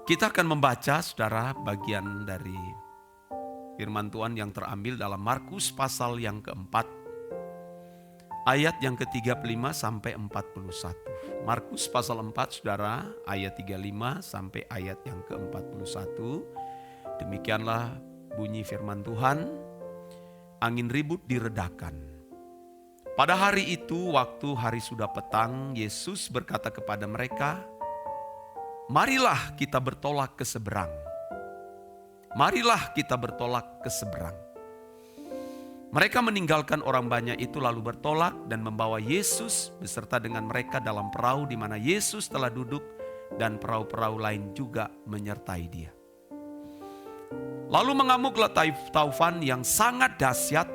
Kita akan membaca, saudara, bagian dari firman Tuhan yang terambil dalam Markus pasal yang keempat, ayat yang ke-35 sampai 41. Markus pasal 4, saudara, ayat 35 sampai ayat yang ke-41. Demikianlah bunyi firman Tuhan. Angin ribut diredakan. Pada hari itu, waktu hari sudah petang, Yesus berkata kepada mereka, "Marilah kita bertolak ke seberang." Marilah kita bertolak ke seberang. Mereka meninggalkan orang banyak itu lalu bertolak dan membawa Yesus beserta dengan mereka dalam perahu di mana Yesus telah duduk dan perahu-perahu lain juga menyertai dia. Lalu mengamuklah taufan yang sangat dahsyat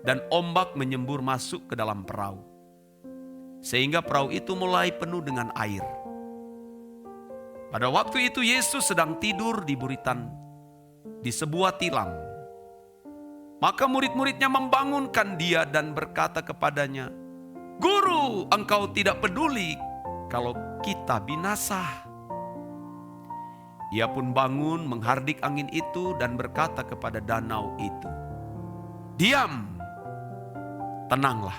dan ombak menyembur masuk ke dalam perahu. Sehingga perahu itu mulai penuh dengan air. Pada waktu itu Yesus sedang tidur di buritan di sebuah tilam. Maka murid-muridnya membangunkan dia dan berkata kepadanya, "Guru, engkau tidak peduli kalau kita binasa." Ia pun bangun menghardik angin itu dan berkata kepada danau itu, "Diam, tenanglah."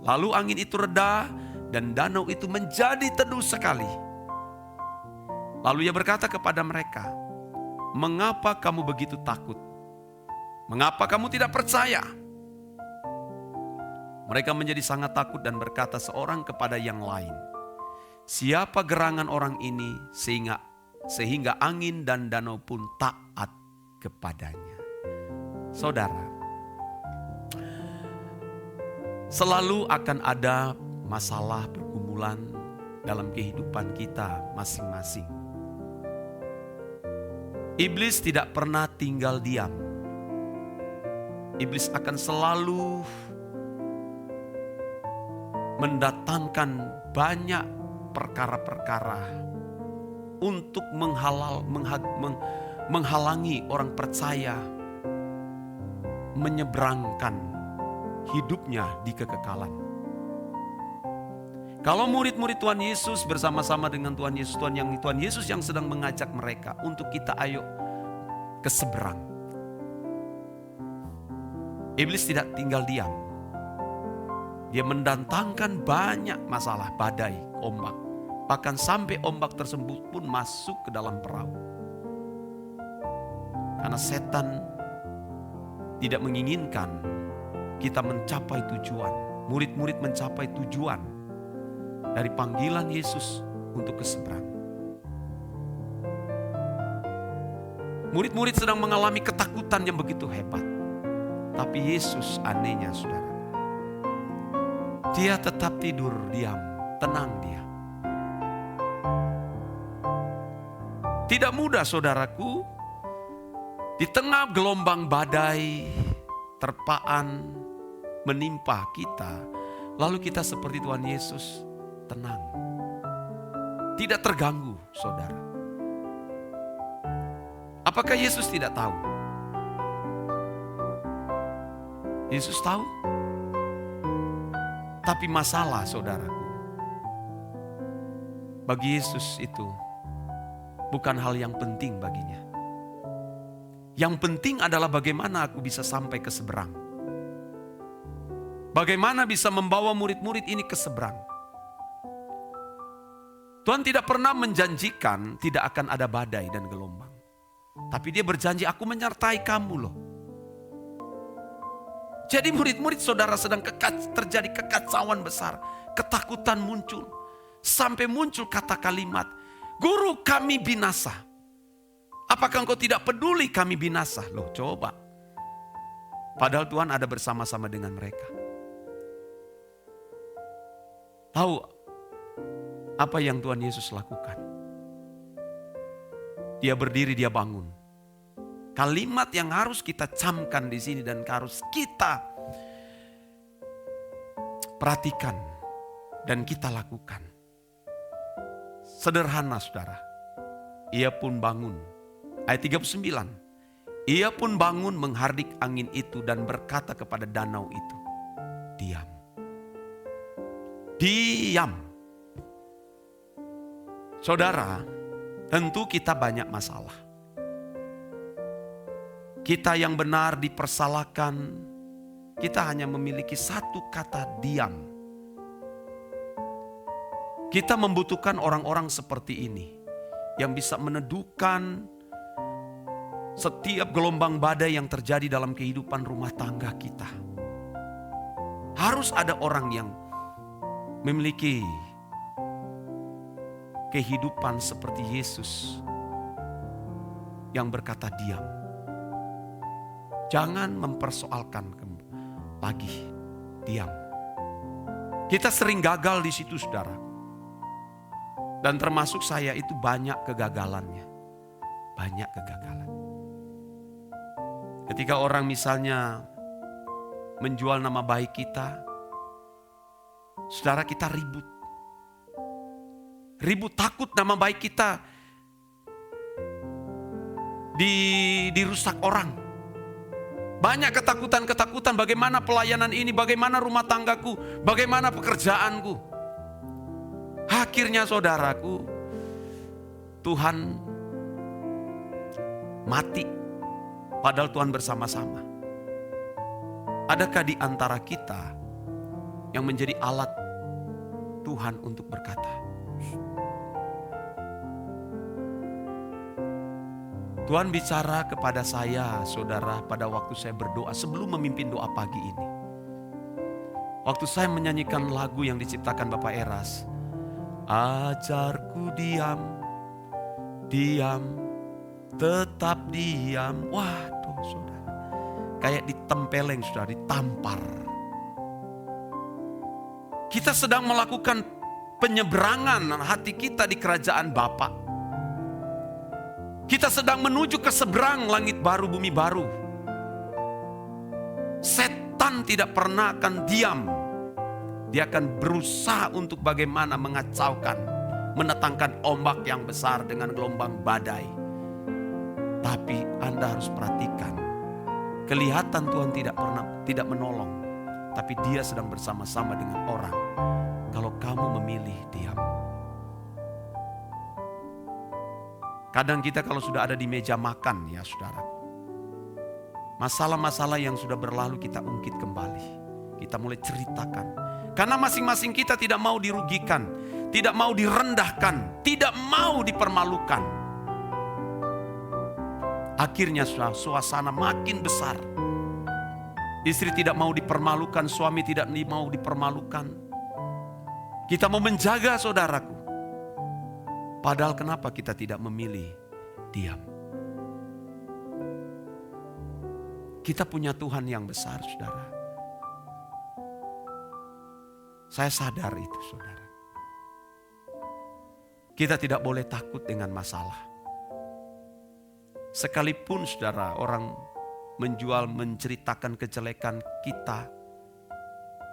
Lalu angin itu reda dan danau itu menjadi teduh sekali. Lalu ia berkata kepada mereka, "Mengapa kamu begitu takut? Mengapa kamu tidak percaya?" Mereka menjadi sangat takut dan berkata seorang kepada yang lain, "Siapa gerangan orang ini sehingga angin dan danau pun taat kepadanya?" Saudara, selalu akan ada masalah pergumulan dalam kehidupan kita masing-masing. Iblis tidak pernah tinggal diam. Iblis akan selalu mendatangkan banyak perkara-perkara untuk menghalangi orang percaya menyeberangkan hidupnya di kekekalan. Kalau murid-murid Tuhan Yesus bersama-sama dengan Tuhan Yesus yang sedang mengajak mereka untuk kita ayo ke seberang. Iblis tidak tinggal diam. Dia mendatangkan banyak masalah, badai, ombak. Bahkan sampai ombak tersebut pun masuk ke dalam perahu. Karena setan tidak menginginkan kita mencapai tujuan. Murid-murid mencapai tujuan dari panggilan Yesus untuk ke seberang. Murid-murid sedang mengalami ketakutan yang begitu hebat. Tapi Yesus anehnya, saudara, dia tetap tidur diam, tenang dia. Tidak mudah, saudaraku, di tengah gelombang badai, terpaan menimpa kita, lalu kita seperti Tuhan Yesus, tenang. Tidak terganggu, saudara. Apakah Yesus tidak tahu? Yesus tahu. Tapi masalah, saudaraku, bagi Yesus itu bukan hal yang penting baginya. Yang penting adalah bagaimana aku bisa sampai ke seberang. Bagaimana bisa membawa murid-murid ini ke seberang. Tuhan tidak pernah menjanjikan tidak akan ada badai dan gelombang. Tapi dia berjanji, "Aku menyertai kamu loh." Jadi murid-murid saudara sedang terjadi kekacauan besar. Ketakutan muncul. Sampai muncul kata kalimat, "Guru, kami binasa." Apakah engkau tidak peduli kami binasa? Loh, coba. Padahal Tuhan ada bersama-sama dengan mereka. Tahu apa yang Tuhan Yesus lakukan? Dia berdiri, dia bangun. Kalimat yang harus kita camkan di sini dan harus kita perhatikan dan kita lakukan. Sederhana, saudara. Ia pun bangun. Ayat 39. Ia pun bangun menghardik angin itu dan berkata kepada danau itu, "Diam." Diam. Saudara, Tentu kita banyak masalah. Kita yang benar dipersalahkan, kita hanya memiliki satu kata, diam. Kita membutuhkan orang-orang seperti ini yang bisa meneduhkan setiap gelombang badai yang terjadi dalam kehidupan rumah tangga kita. Harus ada orang yang memiliki kehidupan seperti Yesus yang berkata diam. Jangan mempersoalkan lagi, diam. Kita sering gagal di situ, saudara. Dan termasuk saya itu banyak kegagalannya. Banyak kegagalan. Ketika orang misalnya menjual nama baik kita, saudara, kita ribut. Ribut takut nama baik kita dirusak orang. Banyak ketakutan-ketakutan, bagaimana pelayanan ini, bagaimana rumah tanggaku, bagaimana pekerjaanku. Akhirnya saudaraku, Tuhan mati, padahal Tuhan bersama-sama. Adakah di antara kita yang menjadi alat Tuhan untuk berkata? Tuhan bicara kepada saya, saudara, pada waktu saya berdoa sebelum memimpin doa pagi ini. Waktu saya menyanyikan lagu yang diciptakan Bapak Eras, ajarku diam, diam, tetap diam. Waduh, saudara, kayak ditempeleng, saudara, ditampar. Kita sedang melakukan penyeberangan hati kita di kerajaan Bapa. Kita sedang menuju ke seberang langit baru, bumi baru. Setan tidak pernah akan diam. Dia akan berusaha untuk bagaimana mengacaukan, menetangkan ombak yang besar dengan gelombang badai. Tapi Anda harus perhatikan, kelihatan Tuhan tidak menolong, tapi Dia sedang bersama-sama dengan orang. Kalau kamu memilih diam. Kadang kita kalau sudah ada di meja makan, ya saudara, masalah-masalah yang sudah berlalu kita ungkit kembali. Kita mulai ceritakan. Karena masing-masing kita tidak mau dirugikan, tidak mau direndahkan, tidak mau dipermalukan. Akhirnya suasana makin besar. Istri tidak mau dipermalukan, suami tidak mau dipermalukan. Kita mau menjaga saudaraku. Padahal kenapa kita tidak memilih diam? Kita punya Tuhan yang besar, saudara. Saya sadar itu, saudara. Kita tidak boleh takut dengan masalah. Sekalipun, saudara, orang menceritakan kejelekan kita,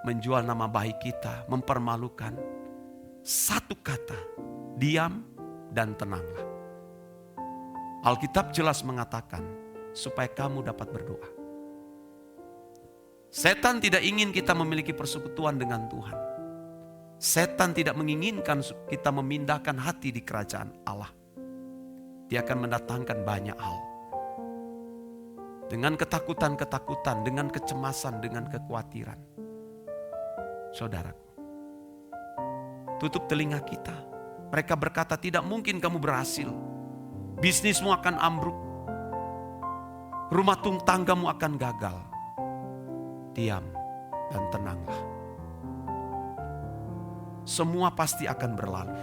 menjual nama baik kita, mempermalukan. Satu kata, diam dan tenanglah. Alkitab jelas mengatakan supaya kamu dapat berdoa. Setan tidak ingin kita memiliki persekutuan dengan Tuhan. Setan tidak menginginkan kita memindahkan hati di kerajaan Allah. Dia akan mendatangkan banyak hal. Dengan ketakutan-ketakutan, dengan kecemasan, dengan kekhawatiran. Saudaraku, tutup telinga kita. Mereka berkata tidak mungkin kamu berhasil. Bisnismu akan ambruk. Rumah tanggamu akan gagal. Diam dan tenanglah. Semua pasti akan berlalu.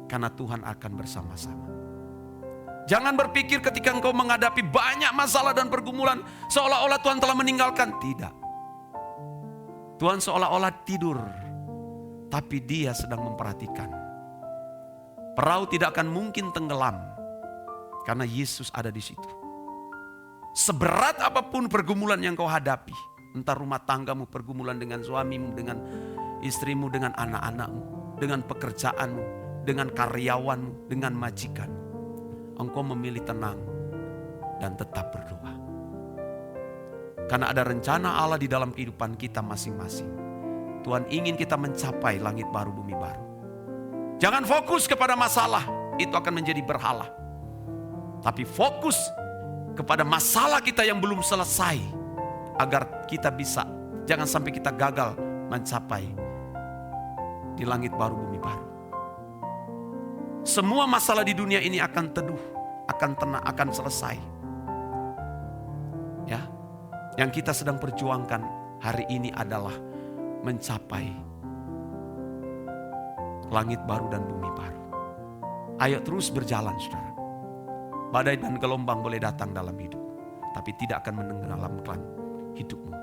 Karena Tuhan akan bersama-sama. Jangan berpikir ketika engkau menghadapi banyak masalah dan pergumulan, seolah-olah Tuhan telah meninggalkan. Tidak. Tuhan seolah-olah tidur. Tapi Dia sedang memperhatikan. Perahu tidak akan mungkin tenggelam karena Yesus ada di situ. Seberat apapun pergumulan yang kau hadapi, entah rumah tanggamu, pergumulan dengan suamimu, dengan istrimu, dengan anak-anakmu, dengan pekerjaanmu, dengan karyawanmu, dengan majikan, engkau memilih tenang dan tetap berdoa. Karena ada rencana Allah di dalam kehidupan kita masing-masing. Tuhan ingin kita mencapai langit baru, bumi baru. Jangan fokus kepada masalah, itu akan menjadi berhala. Tapi fokus kepada masalah kita yang belum selesai, agar kita bisa, jangan sampai kita gagal mencapai di langit baru bumi baru. Semua masalah di dunia ini akan teduh, akan tenang, akan selesai. Ya, yang kita sedang perjuangkan hari ini adalah mencapai langit baru dan bumi baru. Ayo terus berjalan, saudara. Badai dan gelombang boleh datang dalam hidup, tapi tidak akan menenggelamkan hidupmu.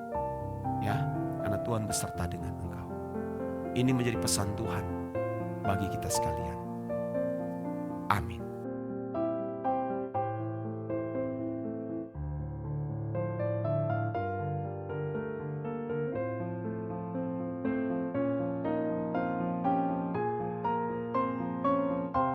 Ya, karena Tuhan beserta dengan engkau. Ini menjadi pesan Tuhan bagi kita sekalian. Amin.